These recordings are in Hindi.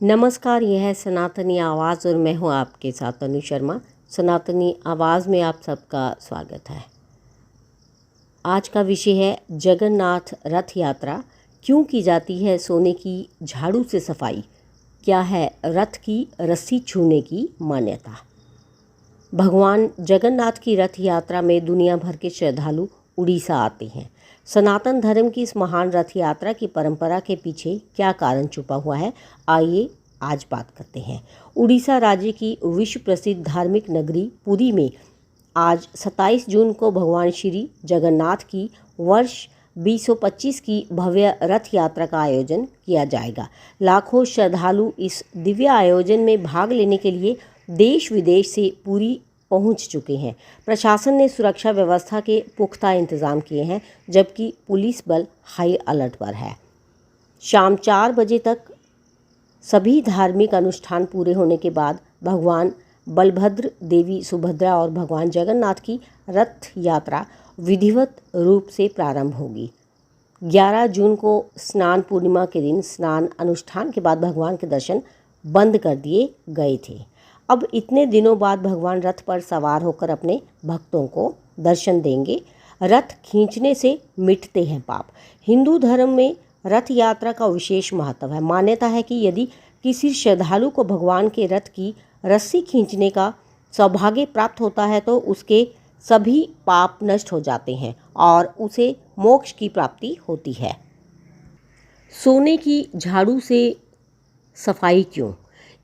नमस्कार, यह है सनातनी आवाज़ और मैं हूँ आपके साथ तनु शर्मा। सनातनी आवाज़ में आप सबका स्वागत है। आज का विषय है जगन्नाथ रथ यात्रा क्यों की जाती है सोने की झाड़ू से सफाई, क्या है रथ की रस्सी छूने की मान्यता। भगवान जगन्नाथ की रथ यात्रा में दुनिया भर के श्रद्धालु उड़ीसा आते हैं। सनातन धर्म की इस महान रथ यात्रा की परंपरा के पीछे क्या कारण छुपा हुआ है, आइए आज बात करते हैं। उड़ीसा राज्य की विश्व प्रसिद्ध धार्मिक नगरी पुरी में आज 27 जून को भगवान श्री जगन्नाथ की वर्ष 2025 की भव्य रथ यात्रा का आयोजन किया जाएगा। लाखों श्रद्धालु इस दिव्य आयोजन में भाग लेने के लिए देश विदेश से पुरी पहुंच चुके हैं। प्रशासन ने सुरक्षा व्यवस्था के पुख्ता इंतजाम किए हैं, जबकि पुलिस बल हाई अलर्ट पर है। शाम 4 बजे तक सभी धार्मिक अनुष्ठान पूरे होने के बाद भगवान बलभद्र, देवी सुभद्रा और भगवान जगन्नाथ की रथ यात्रा विधिवत रूप से प्रारंभ होगी। 11 जून को स्नान पूर्णिमा के दिन स्नान अनुष्ठान के बाद भगवान के दर्शन बंद कर दिए गए थे। अब इतने दिनों बाद भगवान रथ पर सवार होकर अपने भक्तों को दर्शन देंगे। रथ खींचने से मिटते हैं पाप। हिंदू धर्म में रथ यात्रा का विशेष महत्व है। मान्यता है कि यदि किसी श्रद्धालु को भगवान के रथ की रस्सी खींचने का सौभाग्य प्राप्त होता है तो उसके सभी पाप नष्ट हो जाते हैं और उसे मोक्ष की प्राप्ति होती है। सोने की झाड़ू से सफाई क्यों?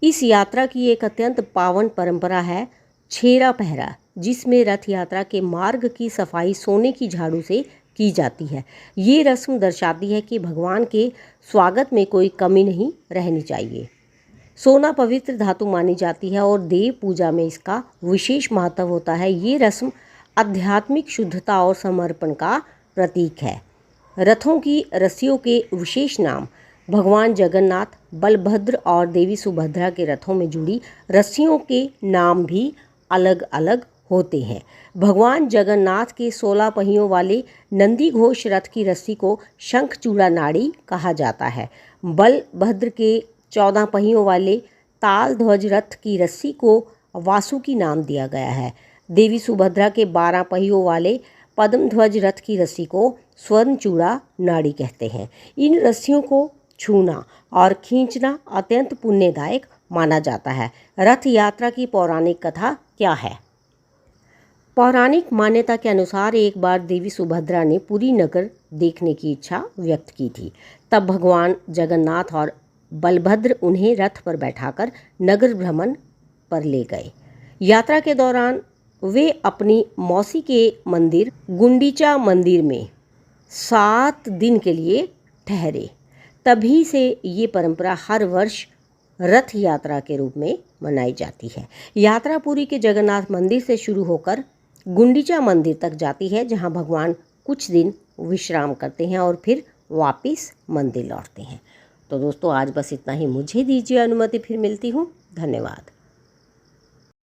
इस यात्रा की एक अत्यंत पावन परंपरा है छेरा पहरा, जिसमें रथ यात्रा के मार्ग की सफाई सोने की झाड़ू से की जाती है। ये रस्म दर्शाती है कि भगवान के स्वागत में कोई कमी नहीं रहनी चाहिए। सोना पवित्र धातु मानी जाती है और देव पूजा में इसका विशेष महत्व होता है। ये रस्म आध्यात्मिक शुद्धता और समर्पण का प्रतीक है। रथों की रस्सियों के विशेष नाम: भगवान जगन्नाथ, बलभद्र और देवी सुभद्रा के रथों में जुड़ी रस्सियों के नाम भी अलग अलग होते हैं। भगवान जगन्नाथ के 16 पहियों वाले नंदी घोष रथ की रस्सी को शंखचूड़ा नाड़ी कहा जाता है। बलभद्र के 14 पहियों वाले ताल ध्वज रथ की रस्सी को वासुकी नाम दिया गया है। देवी सुभद्रा के 12 पहियों वाले पद्म ध्वज रथ की रस्सी को स्वर्णचूड़ा नाड़ी कहते हैं। इन रस्सियों को छूना और खींचना अत्यंत पुण्यदायक माना जाता है। रथ यात्रा की पौराणिक कथा क्या है? पौराणिक मान्यता के अनुसार एक बार देवी सुभद्रा ने पुरी नगर देखने की इच्छा व्यक्त की थी। तब भगवान जगन्नाथ और बलभद्र उन्हें रथ पर बैठाकर नगर भ्रमण पर ले गए। यात्रा के दौरान वे अपनी मौसी के मंदिर गुंडीचा मंदिर में 7 दिन के लिए ठहरे। तभी से ये परंपरा हर वर्ष रथ यात्रा के रूप में मनाई जाती है। यात्रा पुरी के जगन्नाथ मंदिर से शुरू होकर गुंडीचा मंदिर तक जाती है, जहां भगवान कुछ दिन विश्राम करते हैं और फिर वापस मंदिर लौटते हैं। तो दोस्तों, आज बस इतना ही। मुझे दीजिए अनुमति, फिर मिलती हूँ। धन्यवाद।